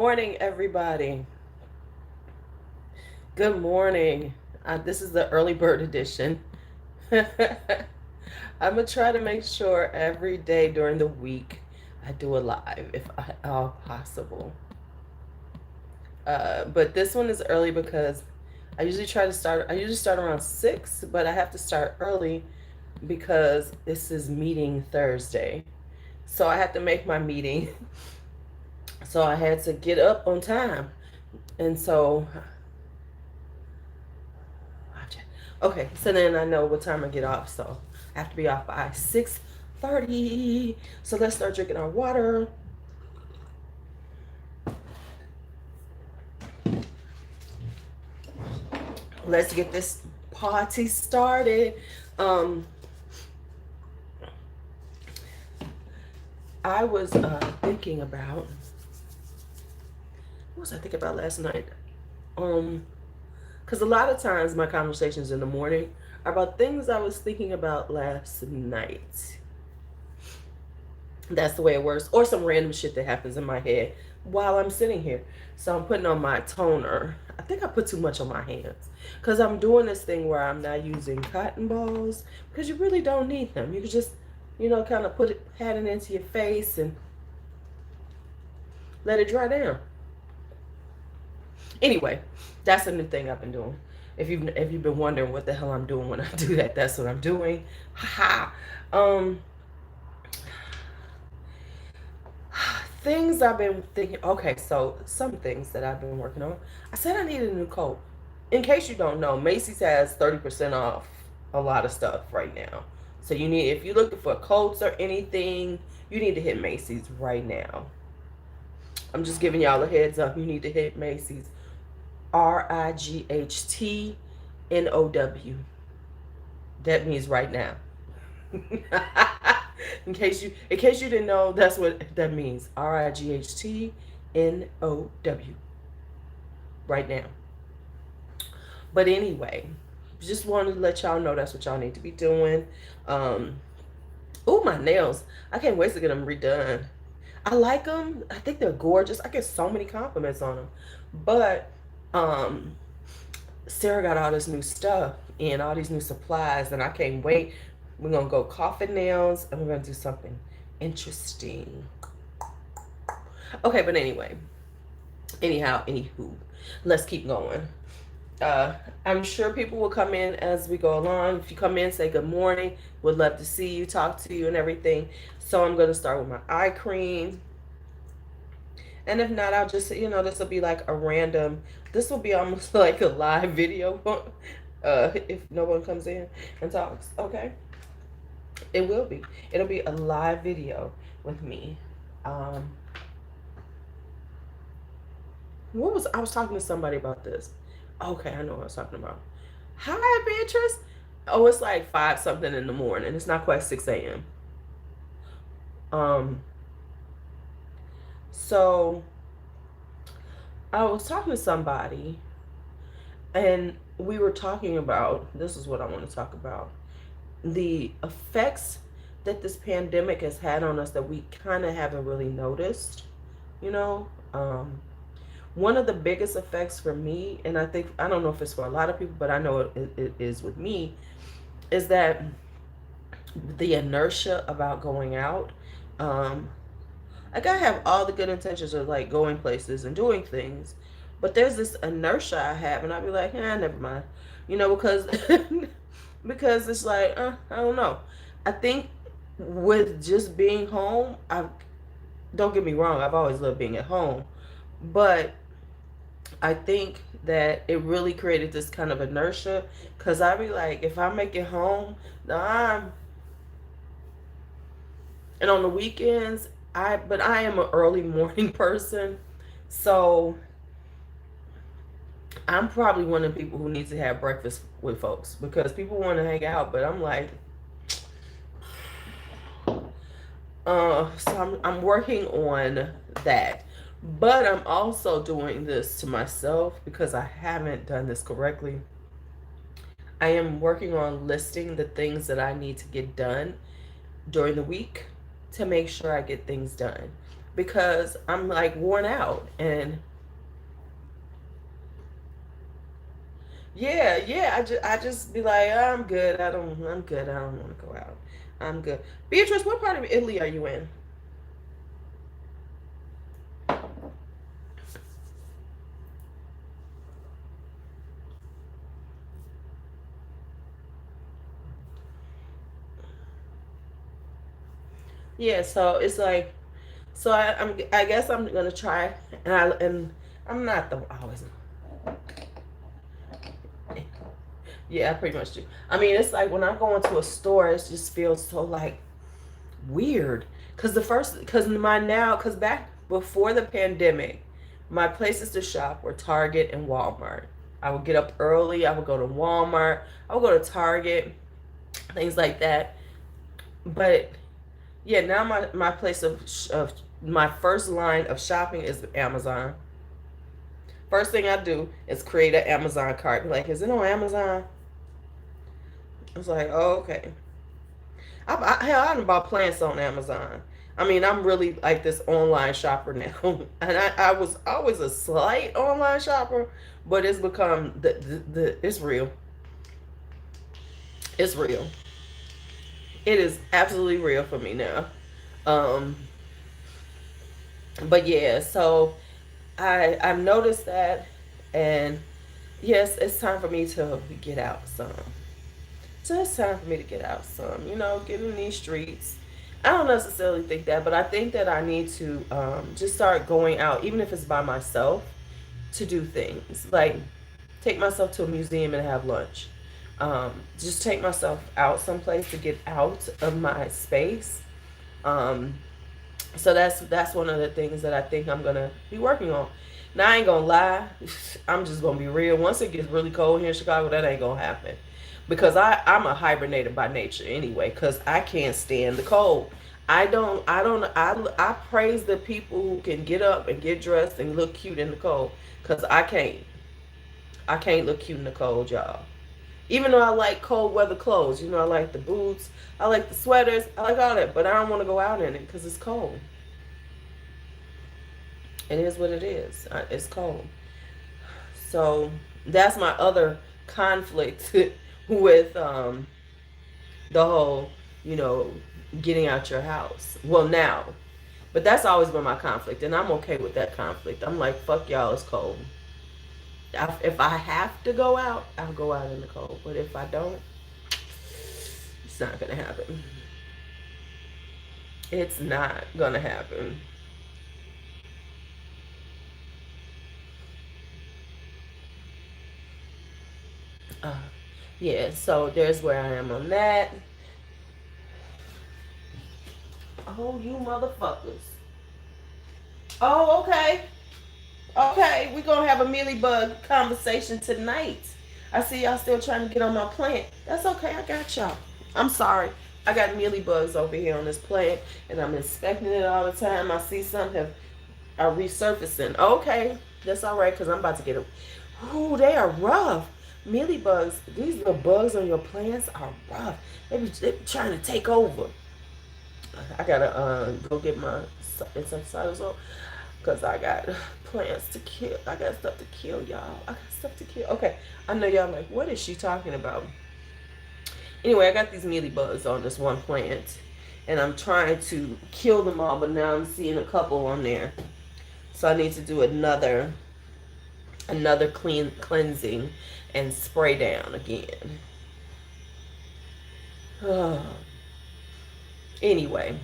Morning, everybody. Good morning. This is the early bird edition. I'm gonna try to make sure every day during the week I do a live if at all possible. But this one is early because I usually start around 6, but I have to start early because this is meeting Thursday. So I have to make my meeting. So I had to get up on time. And so okay, so then I know what time I get off. So I have to be off by 6:30. So let's start drinking our water. Let's get this party started. Um, I was thinking about what was I thinking about last night? Because a lot of times my conversations in the morning are about things I was thinking about last night. That's the way it works. Or some random shit that happens in my head while I'm sitting here. So I'm putting on my toner. I think I put too much on my hands because I'm doing this thing where I'm not using cotton balls because you really don't need them. You can just, kind of pat it into your face and let it dry down. Anyway, that's a new thing I've been doing. If you've been wondering what the hell I'm doing when I do that, that's what I'm doing. Ha ha. Things I've been thinking. Okay, so some things that I've been working on. I said I needed a new coat. In case you don't know, Macy's has 30% off a lot of stuff right now. So if you're looking for coats or anything, you need to hit Macy's right now. I'm just giving y'all a heads up. You need to hit Macy's. RIGHTNOW. That means right now. in case you didn't know, that's what that means. RIGHTNOW. Right now. But anyway, just wanted to let y'all know that's what y'all need to be doing. Oh, my nails. I can't wait to get them redone. I like them. I think they're gorgeous. I get so many compliments on them. But Sarah got all this new stuff and all these new supplies, and I can't wait. We're gonna go coffin nails, and we're gonna do something interesting. Okay, but anywho, let's keep going. I'm sure people will come in as we go along. If you come in, say good morning. Would love to see you, talk to you, and everything. So I'm gonna start with my eye cream. And if not, I'll just, this will be like a random, this will be almost like a live video if no one comes in and talks, okay? It will be. It'll be a live video with me. I was talking to somebody about this. Okay, I know what I was talking about. Hi, Beatrice. Oh, it's like 5 something in the morning. It's not quite 6 a.m. So I was talking to somebody and we were talking about, this is what I want to talk about, the effects that this pandemic has had on us that we kind of haven't really noticed, one of the biggest effects for me, and I don't know if it's for a lot of people, but I know it is with me, is that the inertia about going out. Like, I have all the good intentions of like going places and doing things, but there's this inertia I have, and I'll be like, never mind, because because it's like, I don't know. I think with just being home, don't get me wrong, I've always loved being at home, but I think that it really created this kind of inertia because I be like, if I make it home, and on the weekends, but I am an early morning person, so I'm probably one of the people who needs to have breakfast with folks because people want to hang out, but I'm like, so I'm working on that. But I'm also doing this to myself because I haven't done this correctly. I am working on listing the things that I need to get done during the week to make sure I get things done. because I'm like worn out. And yeah, I just be like, I'm good. I'm good. I don't want to go out. I'm good. Beatrice, what part of Italy are you in? Yeah, so it's like, so I guess I'm gonna try, and I'm not the always. Yeah, I pretty much do. I mean, it's like when I go into a store, it just feels so like weird. Cause back before the pandemic, my places to shop were Target and Walmart. I would get up early. I would go to Walmart. I would go to Target, things like that. But yeah, now my place of my first line of shopping is Amazon. First thing I do is create an Amazon cart. Be like, is it on Amazon? I was like, oh, okay. Hell, I done bought plants on Amazon. I mean, I'm really like this online shopper now, and I was always a slight online shopper, but it's become it's real. It's real. It is absolutely real for me now. Um, but yeah, so I've noticed that, and yes, it's time for me to get out some. So it's time for me to get out some, get in these streets. I don't necessarily think that, but I think that I need to just start going out, even if it's by myself, to do things. Like take myself to a museum and have lunch. Just take myself out someplace to get out of my space. Um, so that's one of the things that I think I'm gonna be working on. Now I ain't gonna lie, I'm just gonna be real. Once it gets really cold here in Chicago, that ain't gonna happen, because I'm a hibernator by nature anyway. Because I can't stand the cold. I praise the people who can get up and get dressed and look cute in the cold. Because I can't look cute in the cold, y'all. Even though I like cold weather clothes, I like the boots, I like the sweaters, I like all that, but I don't want to go out in it because it's cold. It is what it is. It's cold. So that's my other conflict with the whole, you know, getting out your house. Well, now, but that's always been my conflict, and I'm okay with that conflict. I'm like, fuck y'all, it's cold. If I have to go out, I'll go out in the cold. But if I don't, it's not gonna happen. It's not gonna happen. Uh, yeah, so there's where I am on that. Oh, you motherfuckers. Oh, okay. Okay, we're gonna have a mealy bug conversation tonight. I see y'all still trying to get on my plant. That's okay, I got y'all. I'm sorry. I got mealy bugs over here on this plant, and I'm inspecting it all the time. I see some are resurfacing. Okay, that's all right, because I'm about to get them. Ooh, they are rough. Mealy bugs, these little bugs on your plants are rough. They be trying to take over. I gotta go get my insecticidal because I got plants to kill. I got stuff to kill, y'all. I got stuff to kill. Okay, I know y'all like, what is she talking about? Anyway, I got these mealy bugs on this one plant, and I'm trying to kill them all, but now I'm seeing a couple on there. So I need to do another cleansing and spray down again. Anyway,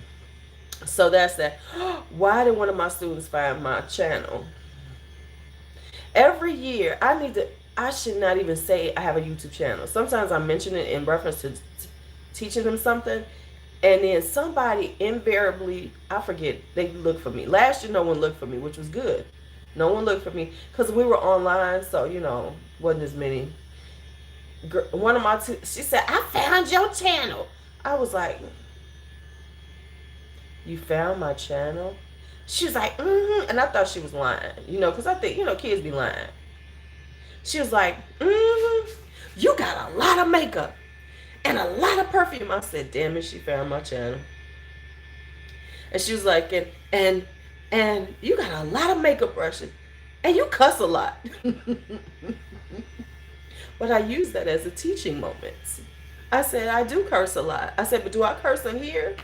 so that's that. Why did one of my students find my channel? Every year, I should not even say I have a YouTube channel. Sometimes I mention it in reference to teaching them something, and then somebody invariably, I forget, they look for me. Last year, no one looked for me, which was good. No one looked for me because we were online, so, wasn't as many. One of my two, she said, I found your channel. I was like, you found my channel? She was like, mm-hmm. And I thought she was lying, because I think, kids be lying. She was like, mm-hmm. You got a lot of makeup and a lot of perfume. I said, damn it, she found my channel. And she was like, and and you got a lot of makeup brushes, and you cuss a lot. But I use that as a teaching moment. I said, I do curse a lot. I said, but do I curse in here?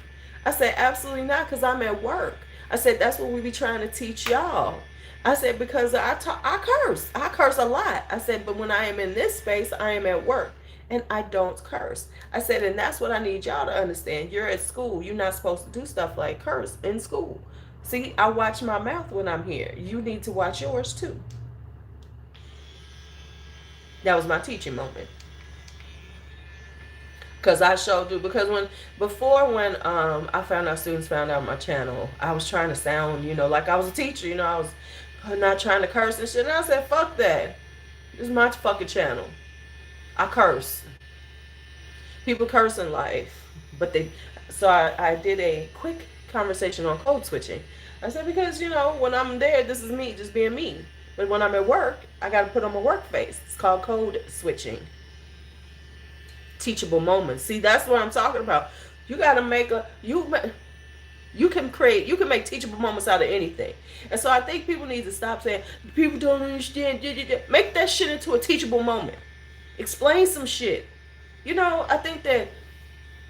I said, absolutely not, because I'm at work. I said, that's what we be trying to teach y'all. I said, because I curse. I curse a lot. I said, but when I am in this space, I am at work and I don't curse. I said, and that's what I need y'all to understand. You're at school. You're not supposed to do stuff like curse in school. See, I watch my mouth when I'm here. You need to watch yours too. That was my teaching moment. Cause I showed you, because when I found out, students found out my channel, I was trying to sound, like I was a teacher, I was not trying to curse and shit. And I said, fuck that. This is my fucking channel. I curse. People curse in life. So I did a quick conversation on code switching. I said, because, when I'm there, this is me just being me. But when I'm at work, I got to put on my work face. It's called code switching. Teachable moments. See, that's what I'm talking about. You got to you can make teachable moments out of anything. And so I think people need to stop saying, people don't understand. Make that shit into a teachable moment. Explain some shit. I think that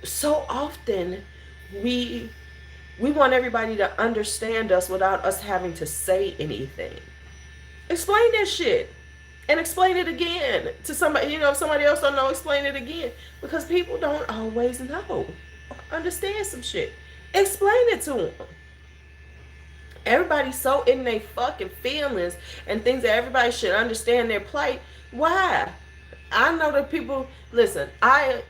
so often we want everybody to understand us without us having to say anything. Explain that shit. And explain it again to somebody. If somebody else don't know, explain it again. Because people don't always know or understand some shit. Explain it to them. Everybody's so in their fucking feelings and things that everybody should understand their plight. Why? I know that people, listen, and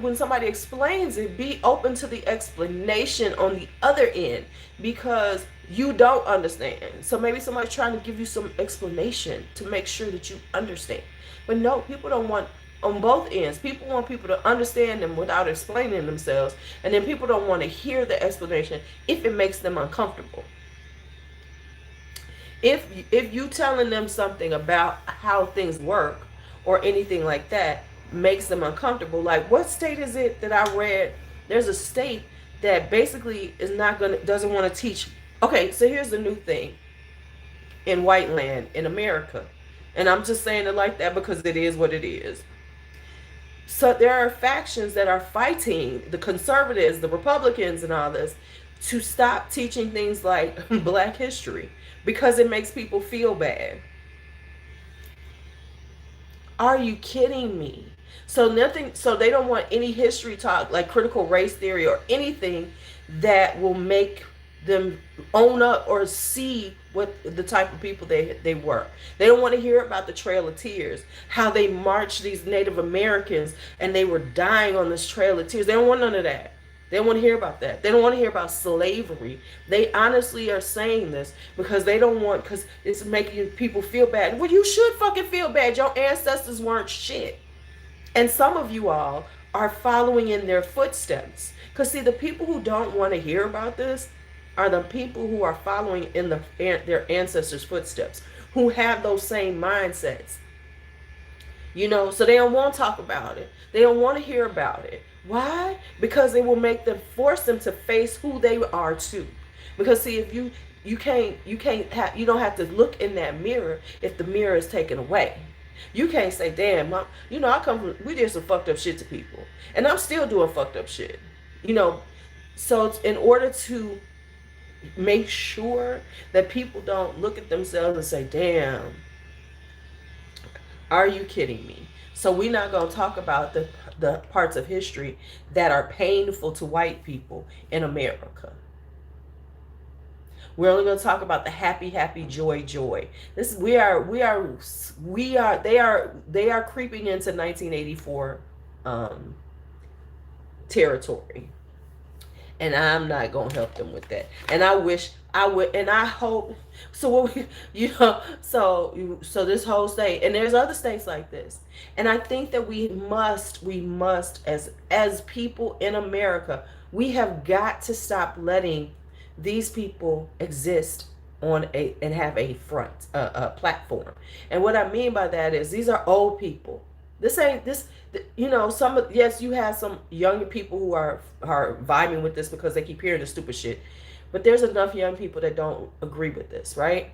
when somebody explains it, be open to the explanation on the other end, because you don't understand. So maybe somebody's trying to give you some explanation to make sure that you understand. But no, people don't want, on both ends, people want people to understand them without explaining themselves. And then people don't want to hear the explanation if it makes them uncomfortable. If you telling them something about how things work or anything like that makes them uncomfortable, like what state is it that I read? There's a state that basically doesn't want to teach. Okay, so here's the new thing in white land in America, and I'm just saying it like that because it is what it is. So there are factions that are fighting the conservatives, the Republicans, and all this to stop teaching things like Black history because it makes people feel bad. Are you kidding me? So they don't want any history talk like critical race theory or anything that will make them own up or see what the type of people they were. They don't want to hear about the Trail of Tears, how they marched these Native Americans and they were dying on this Trail of Tears. They don't want none of that. They don't want to hear about that. They don't want to hear about slavery. They honestly are saying this because because it's making people feel bad. Well, you should fucking feel bad. Your ancestors weren't shit. And some of you all are following in their footsteps. Because see, the people who don't want to hear about this are the people who are following in their ancestors' footsteps, who have those same mindsets. So they don't want to talk about it. They don't want to hear about it. Why? Because it will force them to face who they are too. Because see, if you don't have to look in that mirror if the mirror is taken away. You can't say, damn, Mom, we did some fucked up shit to people. And I'm still doing fucked up shit. So it's in order to make sure that people don't look at themselves and say, damn, are you kidding me? So we're not going to talk about the parts of history that are painful to white people in America. We're only going to talk about the happy, joy. They are creeping into 1984 territory. And I'm not going to help them with that. And I wish I would, and I hope, so what so this whole state, and there's other states like this. And I think that we must, as people in America, we have got to stop letting these people exist and have a platform. And what I mean by that is these are old people. This ain't this. You know, some of, yes, you have some younger people who are vibing with this because they keep hearing the stupid shit, but there's enough young people that don't agree with this, right?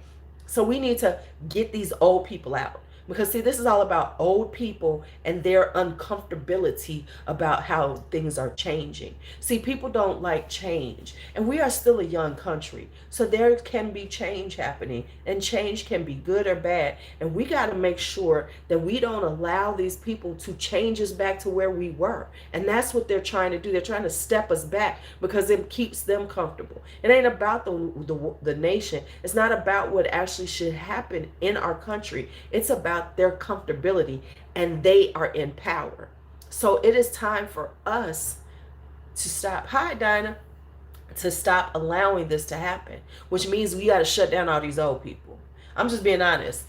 So we need to get these old people out, because see, this is all about old people and their uncomfortability about how things are changing. See, people don't like change, and we are still a young country, so there can be change happening, and change can be good or bad, and we got to make sure that we don't allow these people to change us back to where we were. And that's what they're trying to do. They're trying to step us back because it keeps them comfortable. It ain't about the nation. It's not about what actually should happen in our country. It's about their comfortability, and they are in power. So it is time for us to stop. Hi, Dinah. To stop allowing this to happen, which means we got to shut down all these old people. I'm just being honest.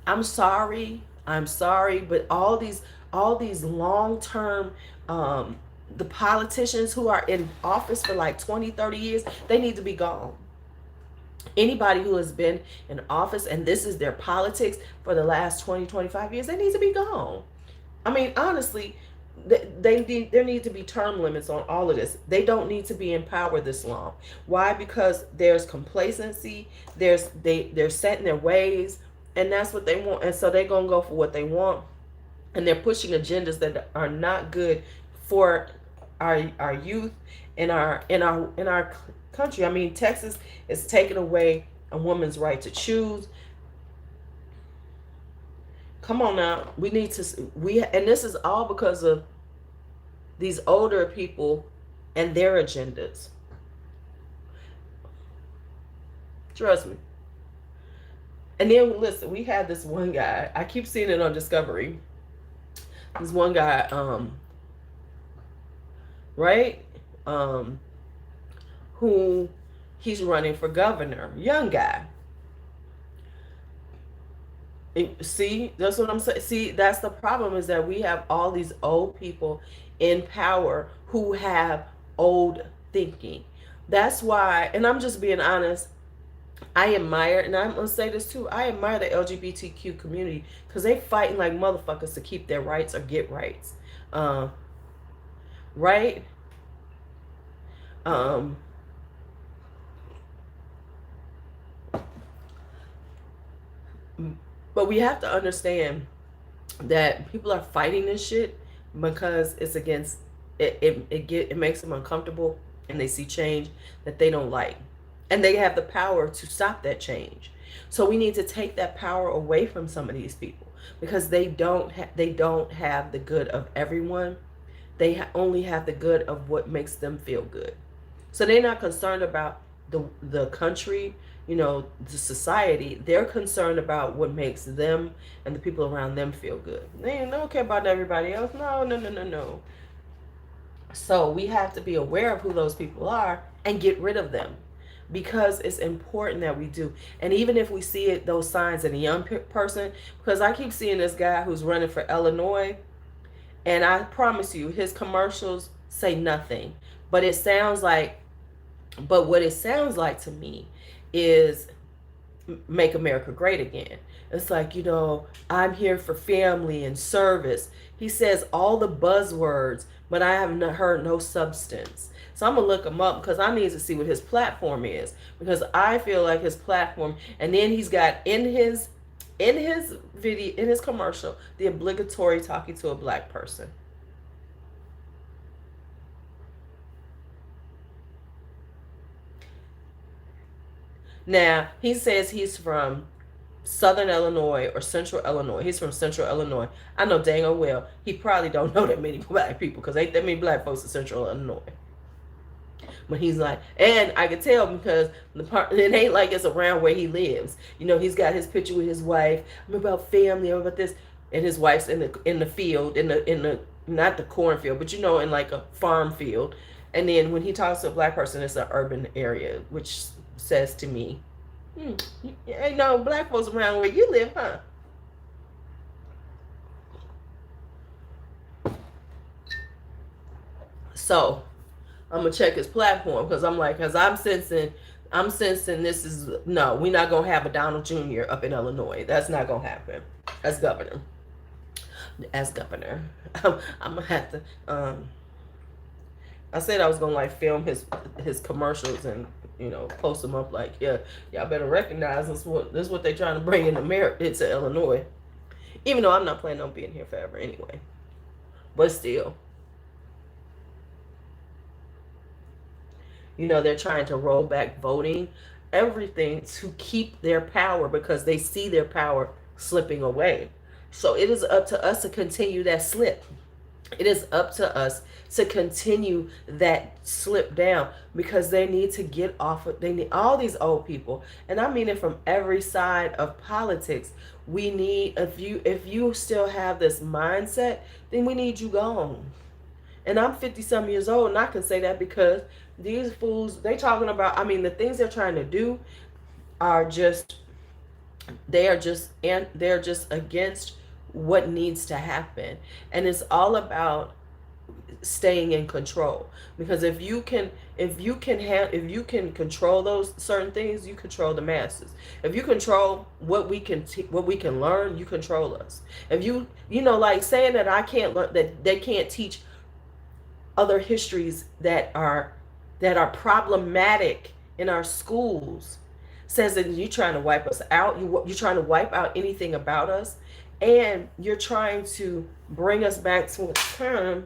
I'm sorry. I'm sorry, but all these long-term the politicians who are in office for like 20, 30 years, they need to be gone. Anybody who has been in office and this is their politics for the last 20, 25 years, they need to be gone. I mean, honestly, there need to be term limits on all of this. They don't need to be in power this long. Why? Because there's complacency. They're set in their ways, and that's what they want. And so they're gonna go for what they want, and they're pushing agendas that are not good for our youth in our country. I mean, Texas is taking away a woman's right to choose. Come on now, we need to and this is all because of these older people and their agendas. Trust me. And then listen, we had this one guy. I keep seeing it on Discovery. This one guy, right, who he's running for governor. Young guy. See, that's what I'm saying. See, that's the problem, is that we have all these old people in power who have old thinking. That's why, and I'm just being honest, I admire, and I'm gonna say this too, I admire the LGBTQ community because they fighting like motherfuckers to keep their rights or get rights. Right? Um, but we have to understand that people are fighting this shit because it's against it. It makes them uncomfortable, and they see change that they don't like, and they have the power to stop that change. So we need to take that power away from some of these people, because they don't have the good of everyone. They only have the good of what makes them feel good. So they're not concerned about the country, the society. They're concerned about what makes them and the people around them feel good. They don't care about everybody else. No, no, no, no, no. So we have to be aware of who those people are and get rid of them, because it's important that we do. And even if we see those signs in a young person, because I keep seeing this guy who's running for Illinois, and I promise you, his commercials say nothing. But what it sounds like to me is make America great again. It's like, I'm here for family and service. He says all the buzzwords, but I haven't heard no substance. So I'm going to look him up because I need to see what his platform is, because I feel like his platform, and then he's got in his video, in his commercial, the obligatory talking to a black person. Now, he says he's from Southern Illinois or Central Illinois. He's from Central Illinois. I know dang old well he probably don't know that many black people, because ain't that many black folks in Central Illinois. But he's like, and I could tell because it ain't like it's around where he lives. He's got his picture with his wife. I'm about family. I'm about this, and his wife's in the field, in the not the cornfield, but in like a farm field. And then when he talks to a black person, it's an urban area, which says to me, ain't no black folks around where you live, huh? So I'm gonna check his platform, because I'm sensing this is, no, we're not gonna have a Donald Jr. up in Illinois. That's not gonna happen as governor. as governor. I'm gonna have to. I said I was gonna like film his commercials and post them up like, yeah, y'all better recognize this is what they're trying to bring in America to Illinois. Even though I'm not planning on being here forever anyway, but still, they're trying to roll back voting, everything to keep their power because they see their power slipping away. So it is up to us to continue that slip. It is up to us to continue that slip down because they need to get off of, they need all these old people, and I mean it from every side of politics. We need, if you still have this mindset, then we need you gone. And I'm 50 some years old, and I can say that because these fools, they talking about, I mean, the things they're trying to do are just, they're just against what needs to happen. And it's all about staying in control, because if you can control those certain things, you control the masses. If you control what we can learn, you control us. If like saying that I can't learn, that they can't teach other histories that are problematic in our schools, says that you're trying to wipe us out. You're trying to wipe out anything about us, and you're trying to bring us back to a term.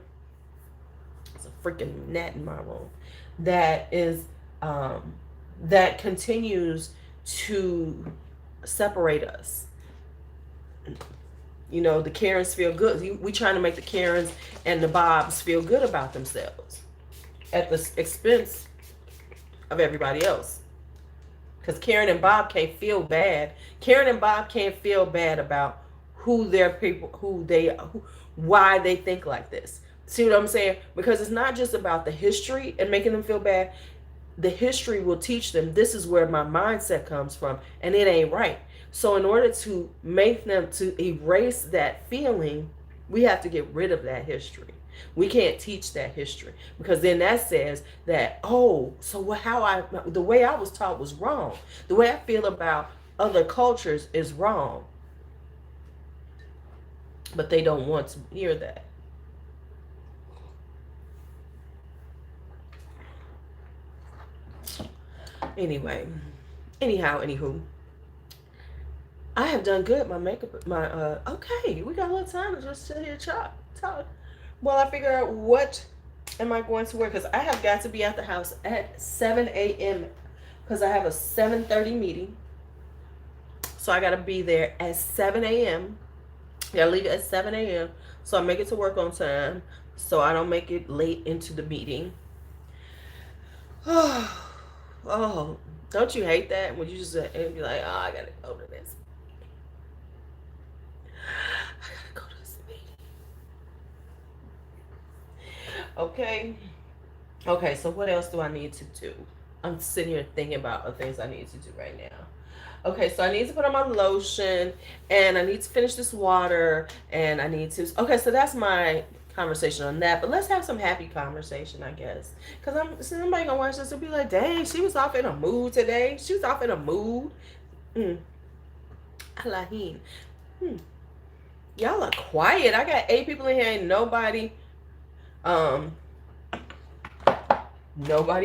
It's a freaking gnat in my room that is that continues to separate us. The Karens feel good. We trying to make the Karens and the Bobs feel good about themselves at the expense of everybody else. Because Karen and Bob can't feel bad. Karen and Bob can't feel bad about who their people, why they think like this. See what I'm saying? Because it's not just about the history and making them feel bad. The history will teach them this is where my mindset comes from, and it ain't right. So in order to make them to erase that feeling, we have to get rid of that history. We can't teach that history, because then that says that, oh, so the way I was taught was wrong. The way I feel about other cultures is wrong. But they don't want to hear that. Anywho, I have done good. My makeup, okay, we got a little time to just sit here talk. Well, I figure out what am I going to wear, because I have got to be at the house at 7 a.m. because I have a 7:30 meeting. So I got to be there at 7 a.m. I got to leave at 7 a.m. so I make it to work on time, so I don't make it late into the meeting. Oh, don't you hate that when you just be like, oh, I got to go to this. I got to go to this meeting. Okay, so what else do I need to do? I'm sitting here thinking about the things I need to do right now. Okay, so I need to put on my lotion, and I need to finish this water, and I need to... Okay, so that's my conversation on that. But let's have some happy conversation, I guess. Because somebody going to watch this and be like, dang, she was off in a mood today. She was off in a mood. Allaheen. Y'all are quiet. I got 8 people in here, and nobody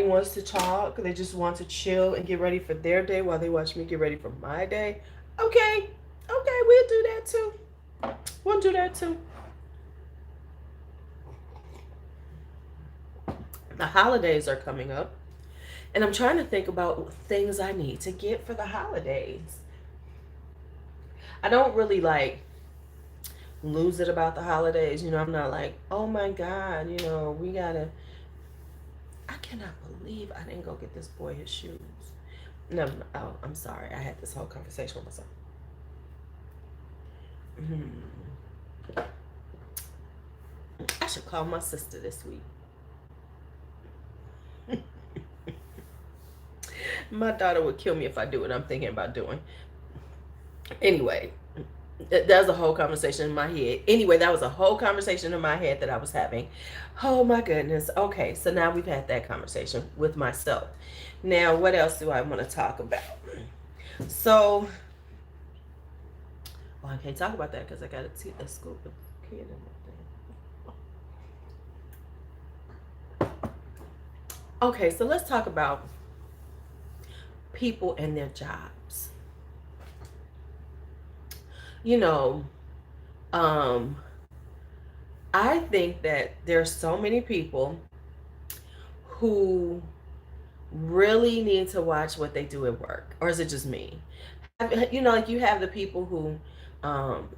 wants to talk. They just want to chill and get ready for their day while they watch me get ready for my day. Okay, we'll do that too. We'll do that too. The holidays are coming up, and I'm trying to think about things I need to get for the holidays. I don't really lose it about the holidays. I'm not like, oh my God, we gotta... I cannot believe I didn't go get this boy his shoes. No, I'm sorry. I had this whole conversation with myself. I should call my sister this week. My daughter would kill me if I do what I'm thinking about doing. Anyway, that was a whole conversation in my head. Anyway, that was a whole conversation in my head that I was having. Oh my goodness. Okay, so now we've had that conversation with myself. Now, what else do I want to talk about? So, I can't talk about that because I got a kid in my thing. Okay, so let's talk about people and their jobs. You know, um, I think that there's so many people who really need to watch what they do at work, or is it just me? You know, like you have the people who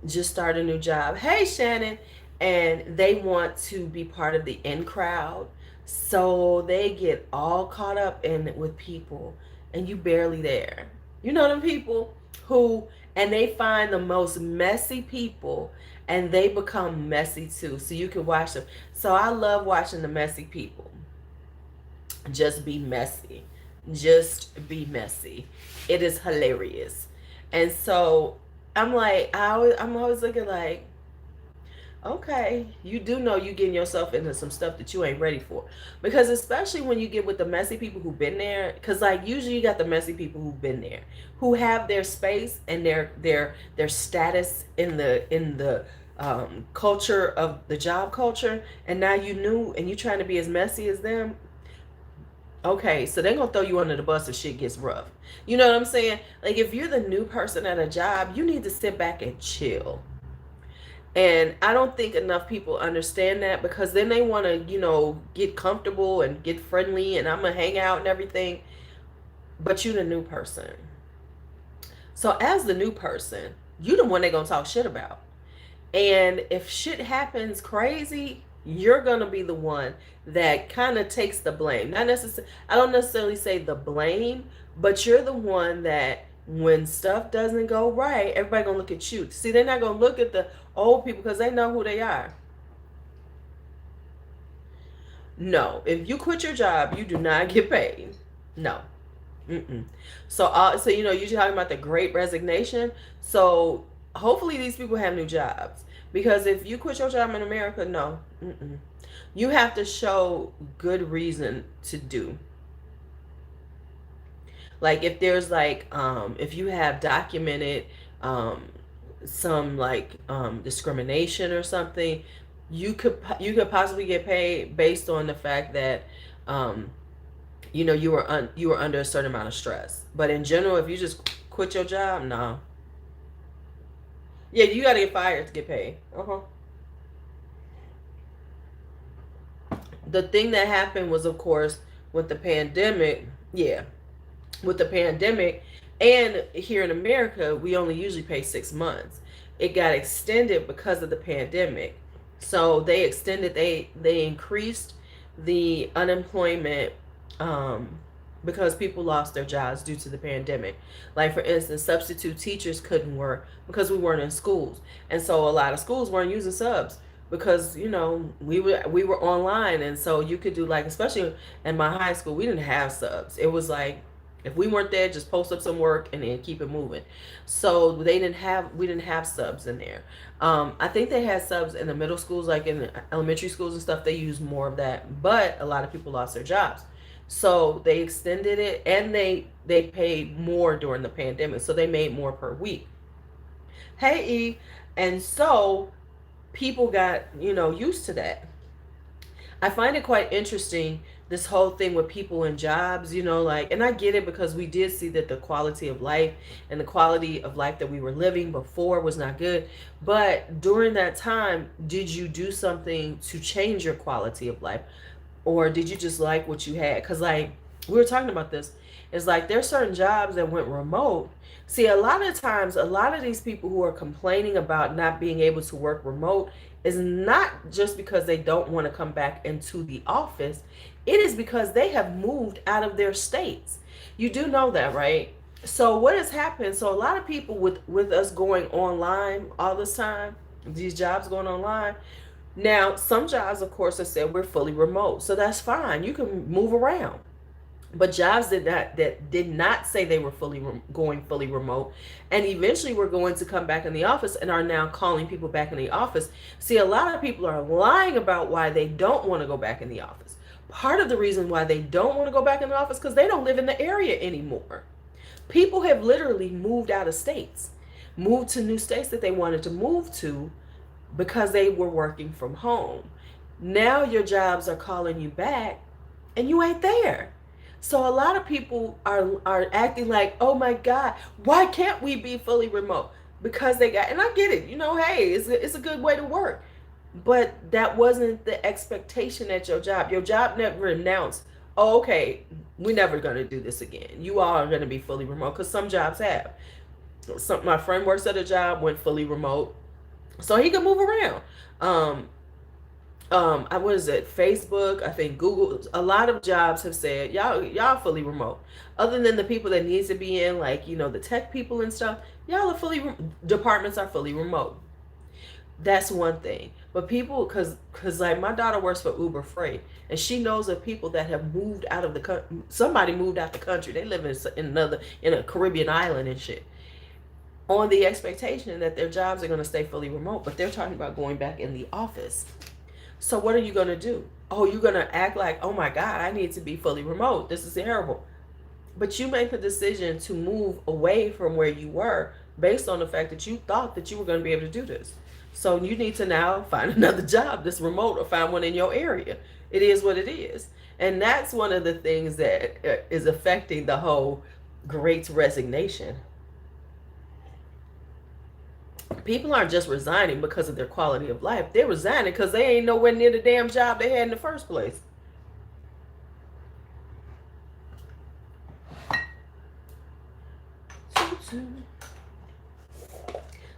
just start a new job. Hey, Shannon, and they want to be part of the in crowd, so they get all caught up in with people, and you barely there. You know them people who, and they find the most messy people, and they become messy too. So you can watch them. So I love watching the messy people just be messy. Just be messy. It is hilarious. And so I'm always looking like, okay, you do know you getting yourself into some stuff that you ain't ready for. Because especially when you get with the messy people who've been there, because like usually you got the messy people who've been there, who have their space and their status in the culture of the job culture, and now you new and you trying to be as messy as them. Okay, so they're gonna throw you under the bus if shit gets rough. You know what I'm saying? Like if you're the new person at a job, you need to sit back and chill. And I don't think enough people understand that, because then they want to, get comfortable and get friendly and I'm gonna hang out and everything. But you the new person. So as the new person, you the one they gonna talk shit about. And if shit happens crazy, you're going to be the one that kind of takes the blame. Not necessarily, I don't necessarily say the blame, but you're the one that when stuff doesn't go right, everybody going to look at you. See, they're not going to look at the old people because they know who they are. No, if you quit your job, you do not get paid. No. Mm-mm. So you're talking about the Great Resignation. So hopefully these people have new jobs, because if you quit your job in America, no, you have to show good reason to do. Like if there's if you have documented um, some discrimination or something, you could possibly get paid based on the fact that you were under a certain amount of stress. But in general, if you just quit your job, no. Yeah, you got to get fired to get paid. The thing that happened was, of course, with the pandemic. Yeah, with the pandemic, and here in America, we only usually pay 6 months. It got extended because of the pandemic. So they extended. They increased the unemployment um, because people lost their jobs due to the pandemic. Like for instance, substitute teachers couldn't work because we weren't in schools, and so a lot of schools weren't using subs because we were online, and so you could do especially in my high school, we didn't have subs. It was like if we weren't there, just post up some work and then keep it moving. So we didn't have subs in there. I think they had subs in the middle schools, like in the elementary schools and stuff. They used more of that, but a lot of people lost their jobs. So they extended it, and they paid more during the pandemic, so they made more per week. Hey, E, and so people got used to that. I find it quite interesting, this whole thing with people and jobs, and I get it, because we did see that the quality of life and the quality of life that we were living before was not good. But during that time, did you do something to change your quality of life? Or did you just like what you had? Because we were talking about this, it's like there's certain jobs that went remote. See, a lot of times, a lot of these people who are complaining about not being able to work remote is not just because they don't want to come back into the office. It is because they have moved out of their states. You do know that, right? So what has happened? So a lot of people with us going online all this time, these jobs going online. Now, some jobs, of course, have said we're fully remote, so that's fine. You can move around. But jobs that did not say they were going fully remote, and eventually we're going to come back in the office, and are now calling people back in the office. See, a lot of people are lying about why they don't want to go back in the office. Part of the reason why they don't want to go back in the office because they don't live in the area anymore. People have literally moved out of states, moved to new states that they wanted to move to, because they were working from home. Now your jobs are calling you back and you ain't there. So a lot of people are acting like, oh my God, why can't we be fully remote? Because they got, and I get it, hey, it's a good way to work. But that wasn't the expectation at your job. Your job never announced, oh, okay, we're never going to do this again. You all are going to be fully remote, because some jobs have. My friend works at a job, went fully remote, so he could move around. I was at Facebook, I think Google, a lot of jobs have said y'all fully remote. Other than the people that needs to be in, like the tech people and stuff, y'all are departments are fully remote. That's one thing. But people, because like my daughter works for Uber Freight, and she knows of people that have moved out of the country. Somebody moved out the country. They live in a Caribbean island and shit, on the expectation that their jobs are going to stay fully remote, but they're talking about going back in the office. So what are you going to do? Oh, you're going to act like, oh my God, I need to be fully remote. This is terrible. But you make the decision to move away from where you were based on the fact that you thought that you were going to be able to do this. So you need to now find another job that's remote, or find one in your area. It is what it is. And that's one of the things that is affecting the whole great resignation. People aren't just resigning because of their quality of life. They're resigning because they ain't nowhere near the damn job they had in the first place.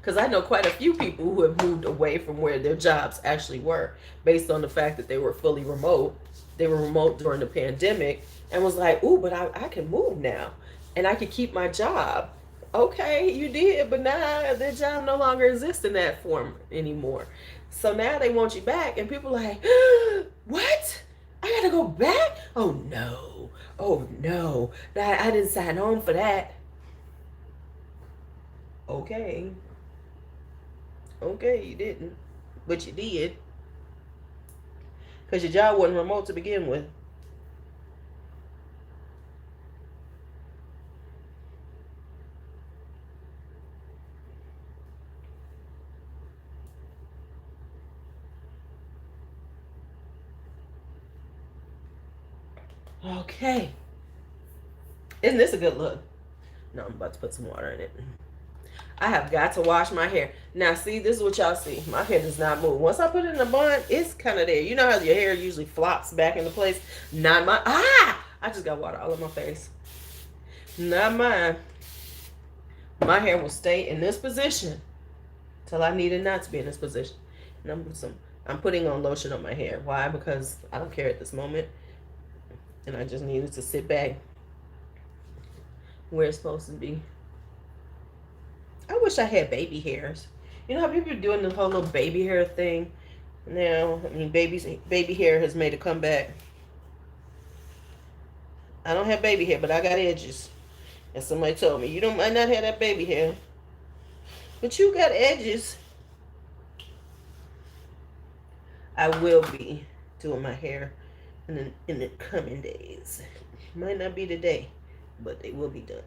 Because I know quite a few people who have moved away from where their jobs actually were, based on the fact that they were fully remote. They were remote during the pandemic and was like, ooh, but I can move now and I can keep my job. Okay, you did, but now their job no longer exists in that form anymore. So now they want you back, and people are like, what? I gotta go back? Oh no. Oh no. I didn't sign on for that. Okay. Okay, you didn't. But you did. Because your job wasn't remote to begin with. Okay. Isn't this a good look? No, I'm about to put some water in it. I have got to wash my hair. Now, see, this is what y'all see. My hair does not move. Once I put it in a bun, it's kind of there. You know how your hair usually flops back into place? Not mine. I just got water all on my face. Not mine. My hair will stay in this position till I need it not to be in this position. And I'm putting on lotion on my hair. Why? Because I don't care at this moment. And I just needed to sit back where it's supposed to be. I wish I had baby hairs. You know how people are doing the whole little baby hair thing now? I mean, baby hair has made a comeback. I don't have baby hair, but I got edges. And somebody told me, you might not have that baby hair, but you got edges. I will be doing my hair in the coming days. Might not be today, but they will be done.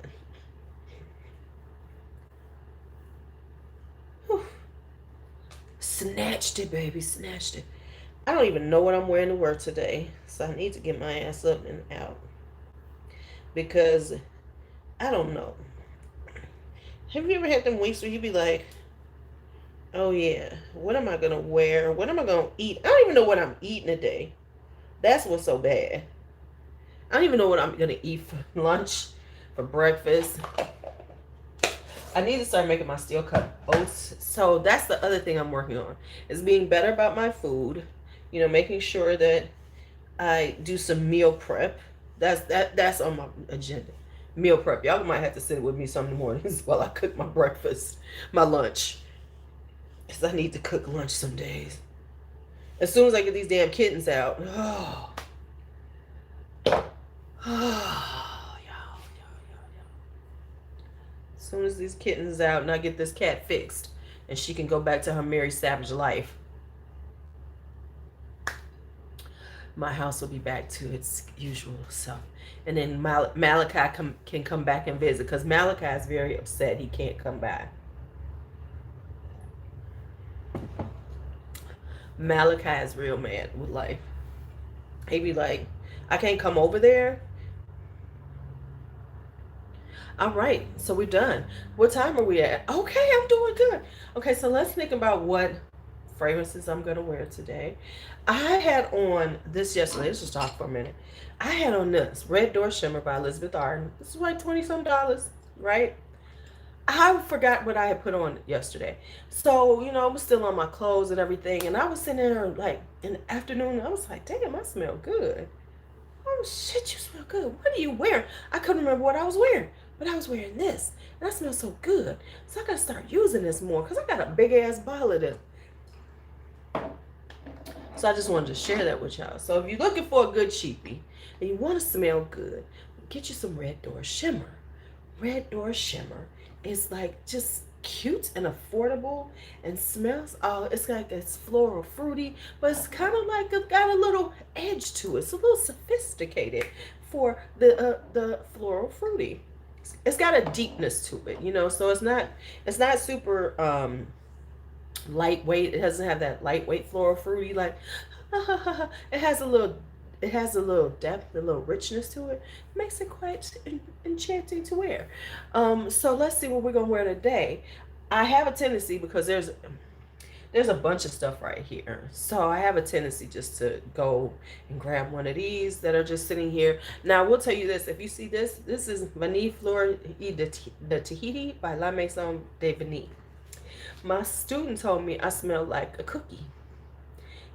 Whew. Snatched it, baby, snatched it. I don't even know what I'm wearing to work today, so I need to get my ass up and out. Because I don't know. Have you ever had them weeks where you be like, oh yeah, what am I going to wear? What am I going to eat? I don't even know what I'm eating today. That's what's so bad. I don't even know what I'm going to eat for lunch, for breakfast. I need to start making my steel cut oats. So that's the other thing I'm working on, is being better about my food. Making sure that I do some meal prep. That's on my agenda. Meal prep. Y'all might have to sit with me some mornings while I cook my breakfast, my lunch. Because I need to cook lunch some days. As soon as I get these damn kittens out. As soon as these kittens out and I get this cat fixed and she can go back to her Mary Savage life, my house will be back to its usual self. And then Malachi can come back and visit, because Malachi is very upset he can't come back. Malachi is real mad with life. He be like, I can't come over there. All right, so we're done. What time are we at? Okay, I'm doing good. Okay, so let's think about what fragrances I'm gonna wear today. I had on this yesterday. Let's just talk for a minute. I had on this Red Door Shimmer by Elizabeth Arden. This is like 20 some dollars, right? I forgot what I had put on yesterday. So, I was still on my clothes and everything. And I was sitting there like in the afternoon. I was like, damn, I smell good. Oh, shit, you smell good. What are you wearing? I couldn't remember what I was wearing. But I was wearing this. And I smell so good. So I got to start using this more. Because I got a big ass bottle of this. So I just wanted to share that with y'all. So if you're looking for a good cheapie and you want to smell good, get you some Red Door Shimmer. Red Door Shimmer is like just cute and affordable and smells it's like it's floral fruity, but it's kind of like it's got a little edge to it. It's a little sophisticated for the floral fruity. It's got a deepness to it, so it's not super lightweight. It doesn't have that lightweight floral fruity like it has a little depth, a little richness to it. Makes it quite enchanting to wear. So let's see what we're gonna wear today. I have a tendency, because there's a bunch of stuff right here, so I have a tendency just to go and grab one of these that are just sitting here. Now I will tell you this: if you see this is Vanille Fleur de Tahiti by La Maison de Vanille. My student told me I smell like a cookie.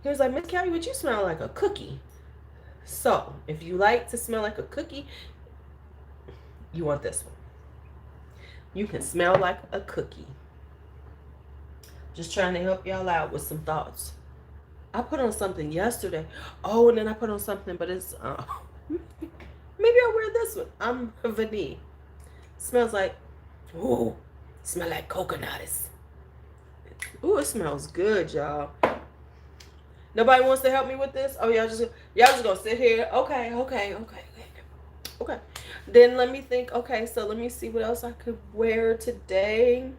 He was like, Miss Caillouet, would you smell like a cookie? So, if you like to smell like a cookie, you want this one. You can smell like a cookie. Just trying to help y'all out with some thoughts. I put on something yesterday. Oh, and then I put on something, but it's, maybe I'll wear this one. I'm vanille. Smells like, ooh, smell like coconuts. Ooh, it smells good, y'all. Nobody wants to help me with this? Oh, y'all just gonna sit here? Okay. Then let me think. Okay, so let me see what else I could wear today.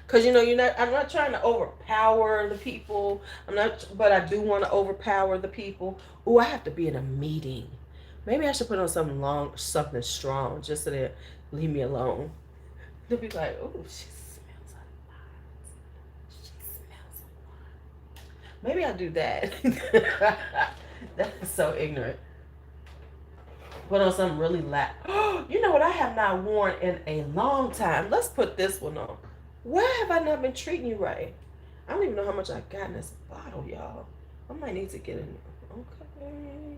Cause I'm not trying to overpower the people. But I do want to overpower the people. Ooh, I have to be in a meeting. Maybe I should put on something strong, just so they leave me alone. They'll be like, ooh, she smells a lot. Maybe I'll do that. That's so ignorant. Put on something really loud. You know what I have not worn in a long time? Let's put this one on. Why have I not been treating you right? I don't even know how much I got in this bottle, y'all. I might need to get in. Okay.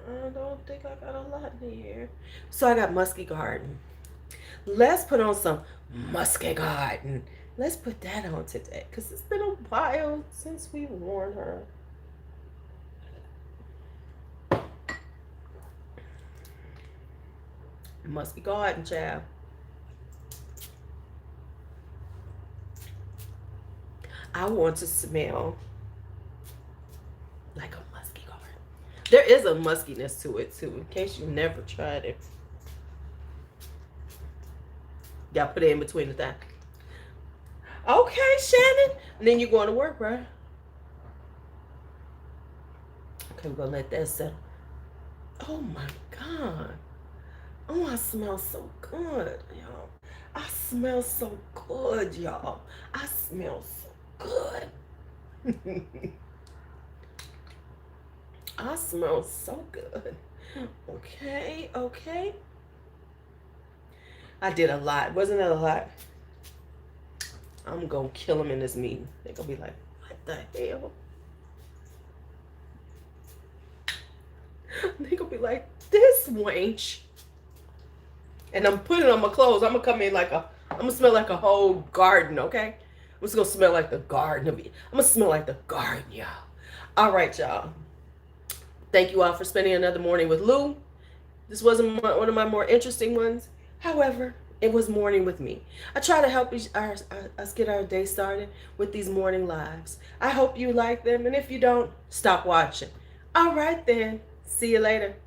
I don't think I got a lot in here. So I got Musky Garden. Let's put on some Musky Garden. Let's put that on today, because it's been a while since we've worn her. Musky Garden, child. I want to smell like a musky garden. There is a muskiness to it too, in case you never tried it. Y'all put it in between the thighs. Okay, Shannon. And then you're going to work, right? Okay, we're gonna let that settle. Oh my God. Oh, I smell so good, y'all. I smell so good, y'all. I smell so good. I smell so good. Okay. I did a lot. Wasn't that a lot? I'm gonna kill them in this meeting. They're gonna be like, what the hell? They're gonna be like, this wench. And I'm putting on my clothes. I'm gonna come in I'm gonna smell like a whole garden, okay? I'm just gonna smell like the garden of me. I'm gonna smell like the garden, y'all. All right, y'all. Thank you all for spending another morning with Lou. This wasn't one of my more interesting ones. However, it was morning with me. I try to help us get our day started with these morning lives. I hope you like them, and if you don't, stop watching. All right then. See you later.